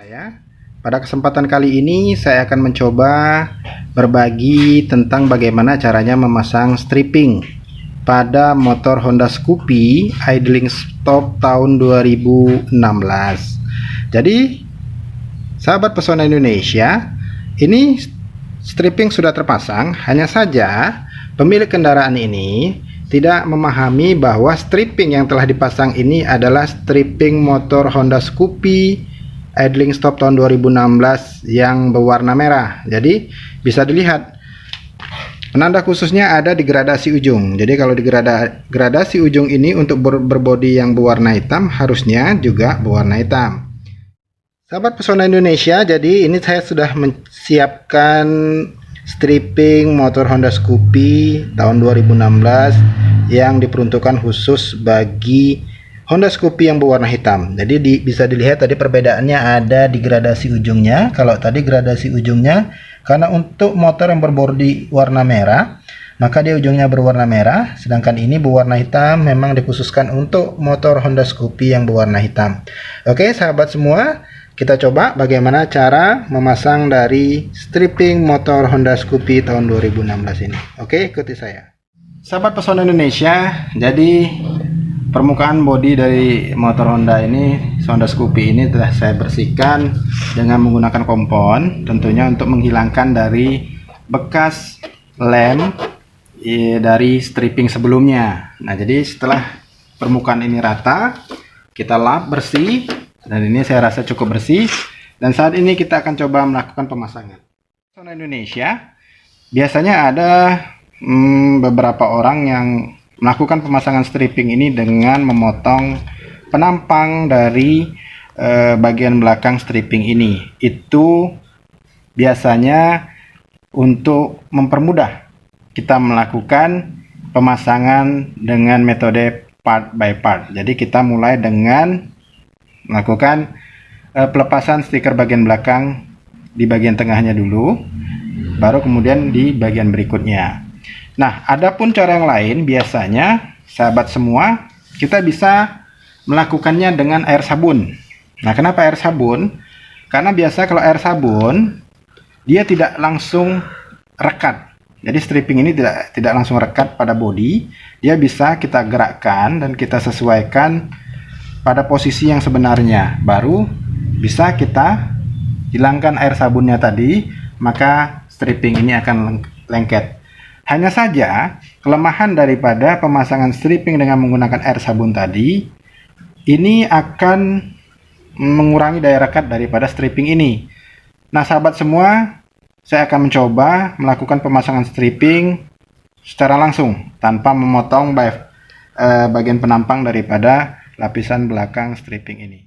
saya. Pada kesempatan kali ini saya akan mencoba berbagi tentang bagaimana caranya memasang stripping pada motor Honda Scoopy idling stop tahun 2016. Jadi sahabat pesona Indonesia, ini stripping sudah terpasang, hanya saja pemilik kendaraan ini tidak memahami bahwa stripping yang telah dipasang ini adalah stripping motor Honda Scoopy idling stop tahun 2016 yang berwarna merah. Jadi bisa dilihat penanda khususnya ada di gradasi ujung. Jadi kalau di gradasi ujung ini untuk berbodi yang berwarna hitam harusnya juga berwarna hitam. Sahabat pesona Indonesia, jadi ini saya sudah menyiapkan stripping motor Honda Scoopy tahun 2016 yang diperuntukkan khusus bagi Honda Scoopy yang berwarna hitam. Jadi bisa dilihat tadi perbedaannya ada di gradasi ujungnya. Kalau tadi gradasi ujungnya, karena untuk motor yang berbodi warna merah, maka dia ujungnya berwarna merah, sedangkan ini berwarna hitam, memang dikhususkan untuk motor Honda Scoopy yang berwarna hitam. Oke sahabat semua, kita coba bagaimana cara memasang dari stripping motor Honda Scoopy tahun 2016 ini. Oke, ikuti saya. Sahabat pesona Indonesia, jadi permukaan bodi dari motor Honda ini, Honda Scoopy ini telah saya bersihkan dengan menggunakan kompon, tentunya untuk menghilangkan dari bekas lem dari stripping sebelumnya. Nah, jadi setelah permukaan ini rata, kita lap bersih. Dan ini saya rasa cukup bersih. Dan saat ini kita akan coba melakukan pemasangan. Pesona Indonesia, biasanya ada beberapa orang yang melakukan pemasangan stripping ini dengan memotong penampang dari bagian belakang stripping ini. Itu biasanya untuk mempermudah kita melakukan pemasangan dengan metode part by part. Jadi kita mulai dengan melakukan pelepasan stiker bagian belakang di bagian tengahnya dulu, baru kemudian di bagian berikutnya. Nah, adapun cara yang lain, biasanya sahabat semua, kita bisa melakukannya dengan air sabun. Nah, kenapa air sabun? Karena biasa kalau air sabun dia tidak langsung rekat. Jadi stripping ini tidak langsung rekat pada bodi. Dia bisa kita gerakkan dan kita sesuaikan pada posisi yang sebenarnya, baru bisa kita hilangkan air sabunnya tadi, maka stripping ini akan lengket. Hanya saja kelemahan daripada pemasangan stripping dengan menggunakan air sabun tadi, ini akan mengurangi daya rekat daripada stripping ini. Nah sahabat semua, saya akan mencoba melakukan pemasangan stripping secara langsung tanpa memotong bagian penampang daripada lapisan belakang stripping ini.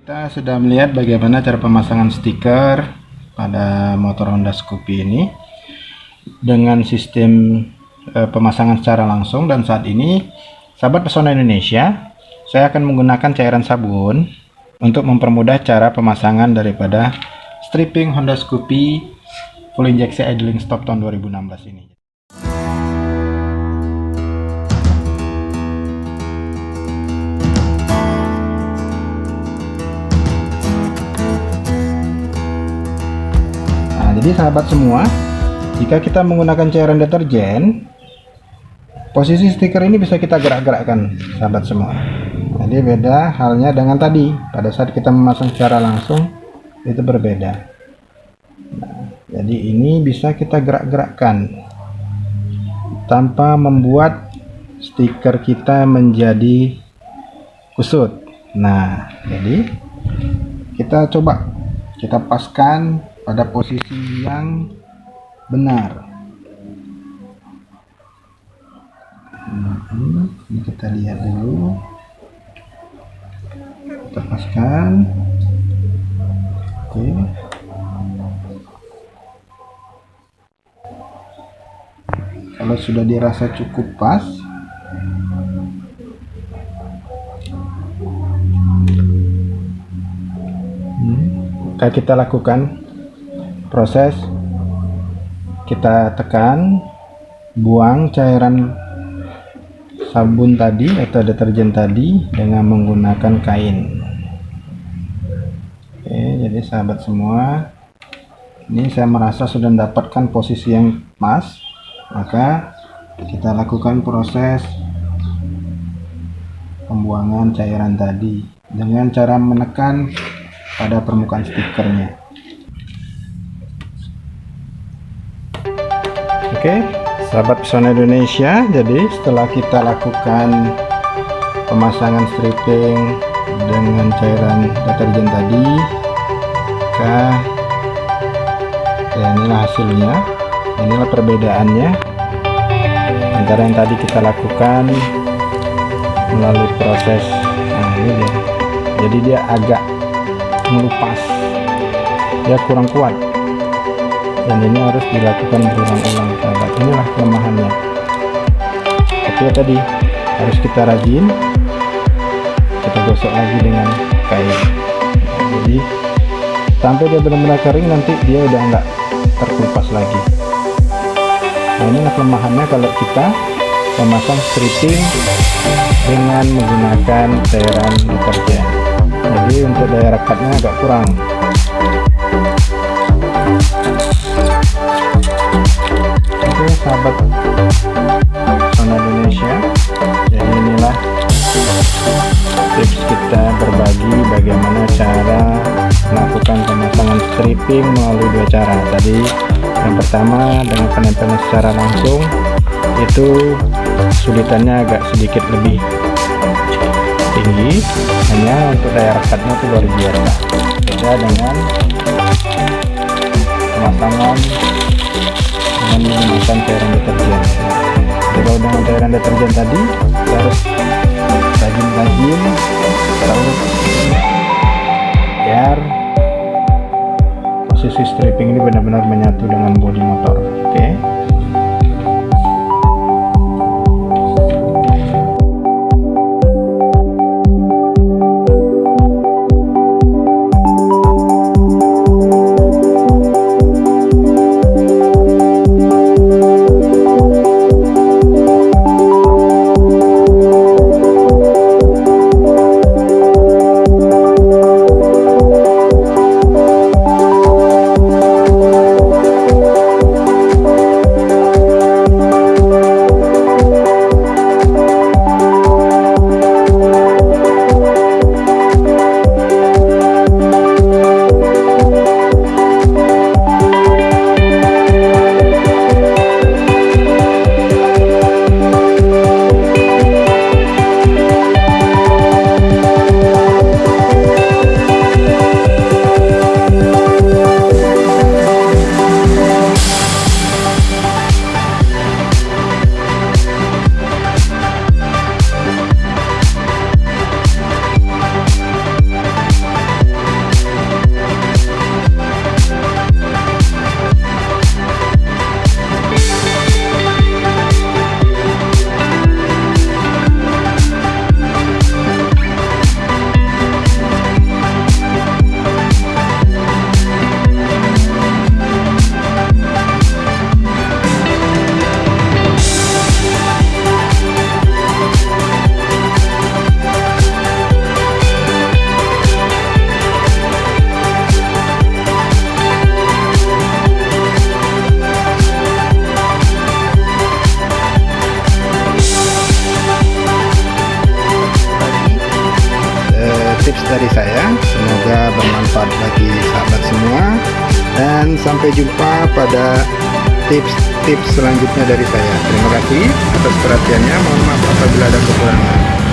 Kita sudah melihat bagaimana cara pemasangan stiker pada motor Honda Scoopy ini dengan sistem pemasangan secara langsung. Dan saat ini, sahabat pesona Indonesia, saya akan menggunakan cairan sabun untuk mempermudah cara pemasangan daripada stripping Honda Scoopy full injeksi idling stop tahun 2016 ini. Jadi sahabat semua, jika kita menggunakan cairan deterjen, posisi stiker ini bisa kita gerak-gerakkan sahabat semua. Jadi beda halnya dengan tadi, pada saat kita memasang secara langsung itu berbeda. Nah, jadi ini bisa kita gerak-gerakkan tanpa membuat stiker kita menjadi kusut. Nah, jadi kita coba kita paskan pada posisi yang benar. Ini kita lihat dulu, kita paskan. Oke. Kalau sudah dirasa cukup pas, maka kita lakukan proses, kita tekan, buang cairan sabun tadi atau deterjen tadi dengan menggunakan kain. Oke, jadi sahabat semua, ini saya merasa sudah mendapatkan posisi yang pas, maka kita lakukan proses pembuangan cairan tadi dengan cara menekan pada permukaan stikernya. Oke, sahabat pesona Indonesia, jadi setelah kita lakukan pemasangan stripping dengan cairan deterjen tadi, maka ya inilah hasilnya. Inilah perbedaannya antara yang tadi kita lakukan melalui proses. Nah, ini dia. Jadi dia agak melupas, dia kurang kuat, dan ini harus dilakukan berulang-ulang sahabat. Inilah kelemahannya. Tapi ya tadi harus kita rajin, kita gosok lagi dengan kain. Jadi sampai dia benar-benar kering, nanti dia udah enggak terkelupas lagi. Nah, inilah kelemahannya kalau kita memasang stripping dengan menggunakan cairan deterjen. Jadi untuk daya rekatnya agak kurang. Oke sahabat pesona Indonesia, jadi inilah tips kita berbagi bagaimana cara melakukan pemasangan stripping melalui dua cara. Tadi yang pertama dengan penempelan secara langsung, itu kesulitannya agak sedikit lebih tinggi, hanya untuk daya rekatnya itu luar biasa. Beda dengan pemasangan dengan menggunakan cairan deterjen. Kalau dengan cairan deterjen tadi kita harus rajin-rajin terus biar posisi stripping ini benar-benar menyatu dengan bodi motor. Oke. dari saya. Semoga bermanfaat bagi sahabat semua, dan sampai jumpa pada tips-tips selanjutnya dari saya. Terima kasih atas perhatiannya. Mohon maaf apabila ada kekurangan.